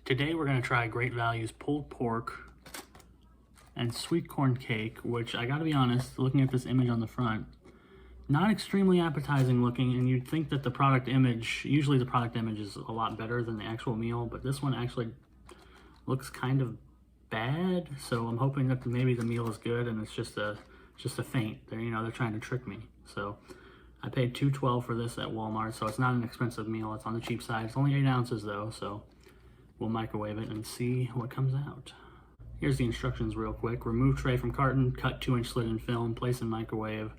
Today we're going to try Great Value's pulled pork and sweet corn cake, which I gotta be honest, looking at this image on the front, not extremely appetizing looking, and you'd think that the product image, usually the product image is a lot better than the actual meal, but this one actually looks kind of bad, so I'm hoping that maybe the meal is good and it's just a feint. They're trying to trick me. So I paid $2.12 for this at Walmart, so it's not an expensive meal. It's on the cheap side. It's only 8 ounces though, so we'll microwave it and see what comes out. Here's the instructions real quick. Remove tray from carton, cut 2-inch slit in film, place in microwave.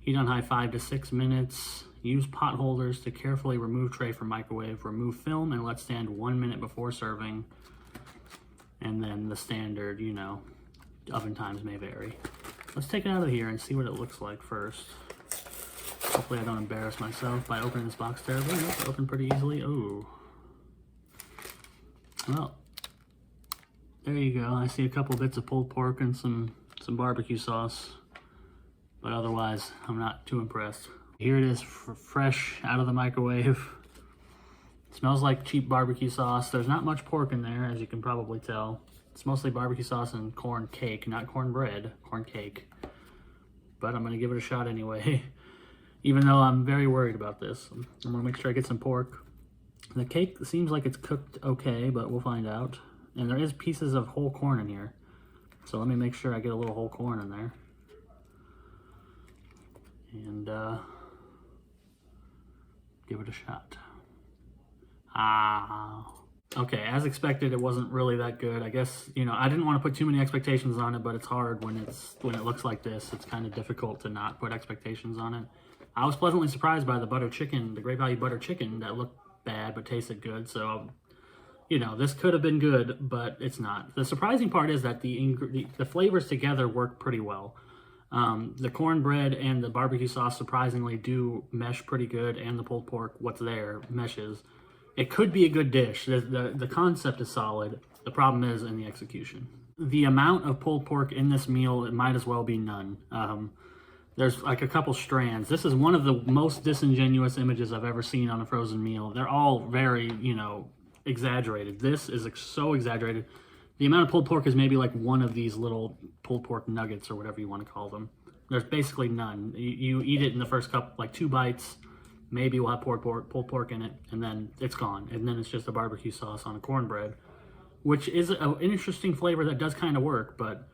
Heat on high 5 to 6 minutes. Use pot holders to carefully remove tray from microwave. Remove film and let stand 1 minute before serving. And then the standard, oven times may vary. Let's take it out of here and see what it looks like first. Hopefully I don't embarrass myself by opening this box terribly. It's open pretty easily. Oh. Well, there you go. I see a couple bits of pulled pork and some barbecue sauce, but otherwise I'm not too impressed. Here it is, fresh out of the microwave. It smells like cheap barbecue sauce. There's not much pork in there, as you can probably tell. It's mostly barbecue sauce and corn cake, not cornbread, corn cake. But I'm gonna give it a shot anyway, even though I'm very worried about this. I'm gonna make sure I get some pork. The cake seems like it's cooked okay, but we'll find out. And there is pieces of whole corn in here. So let me make sure I get a little whole corn in there. And give it a shot. Okay, as expected, it wasn't really that good. I guess, I didn't want to put too many expectations on it, but it's hard when it looks like this. It's kind of difficult to not put expectations on it. I was pleasantly surprised by the butter chicken, the Great Value butter chicken that looked bad but tasted good. So this could have been good, but it's not. The surprising part is that the flavors together work pretty well. The cornbread and the barbecue sauce surprisingly do mesh pretty good, and the pulled pork, what's there, meshes. It could be a good dish. The concept is solid. The problem is in the execution. The amount of pulled pork in this meal, it might as well be none. There's like a couple strands. This is one of the most disingenuous images I've ever seen on a frozen meal. They're all very, exaggerated. This is so exaggerated. The amount of pulled pork is maybe like one of these little pulled pork nuggets or whatever you want to call them. There's basically none. You eat it in the first cup, like 2 bites. Maybe we'll have pulled pork in it, and then it's gone. And then it's just a barbecue sauce on a cornbread, which is an interesting flavor that does kind of work, but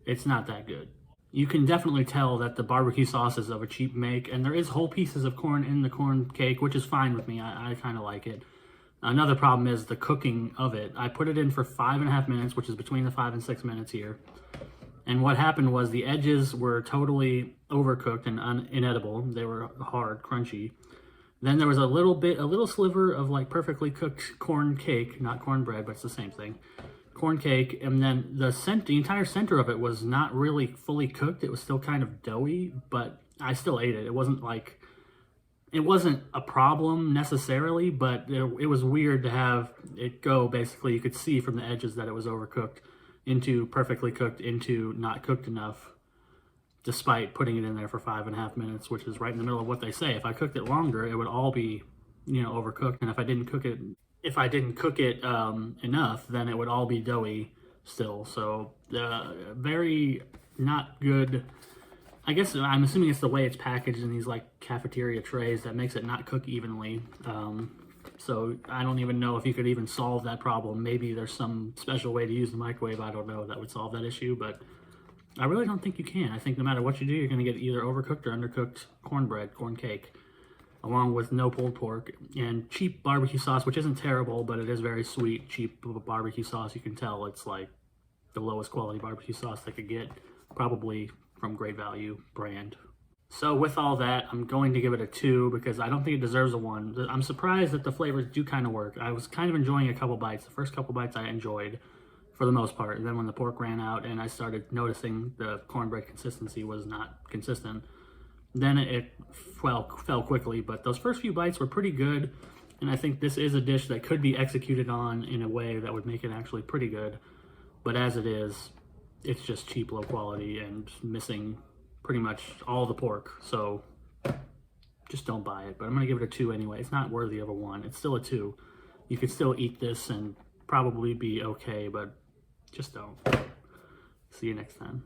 it's not that good. You can definitely tell that the barbecue sauce is of a cheap make, and there is whole pieces of corn in the corn cake, which is fine with me. I kind of like it. Another problem is the cooking of it. I put it in for 5.5 minutes, which is between the 5 and 6 minutes here. And what happened was the edges were totally overcooked and inedible. They were hard, crunchy. Then there was a little sliver of like perfectly cooked corn cake, not cornbread, but it's the same thing. Corn cake, and then the entire center of it was not really fully cooked. It was still kind of doughy, but I still ate it. It wasn't a problem necessarily, but it was weird to have it go, basically, you could see from the edges that it was overcooked into perfectly cooked into not cooked enough, despite putting it in there for 5.5 minutes, which is right in the middle of what they say. If I cooked it longer, it would all be, overcooked. And if I didn't cook it enough, then it would all be doughy still. So very not good. I guess I'm assuming it's the way it's packaged in these like cafeteria trays that makes it not cook evenly. So I don't even know if you could even solve that problem. Maybe there's some special way to use the microwave, I don't know, that would solve that issue, but I really don't think you can. I think no matter what you do, you're going to get either overcooked or undercooked cornbread, corn cake, along with no pulled pork and cheap barbecue sauce, which isn't terrible, but it is very sweet, cheap barbecue sauce. You can tell it's like the lowest quality barbecue sauce they could get, probably from Great Value brand. So with all that, I'm going to give it a 2 because I don't think it deserves a 1. I'm surprised that the flavors do kind of work. I was kind of enjoying a couple bites. The first couple bites I enjoyed for the most part. And then when the pork ran out and I started noticing the cornbread consistency was not consistent, then it fell quickly. But those first few bites were pretty good. And I think this is a dish that could be executed on in a way that would make it actually pretty good. But as it is, it's just cheap, low quality, and missing pretty much all the pork. So just don't buy it. But I'm going to give it a 2 anyway. It's not worthy of a 1. It's still a 2. You could still eat this and probably be okay, but just don't. See you next time.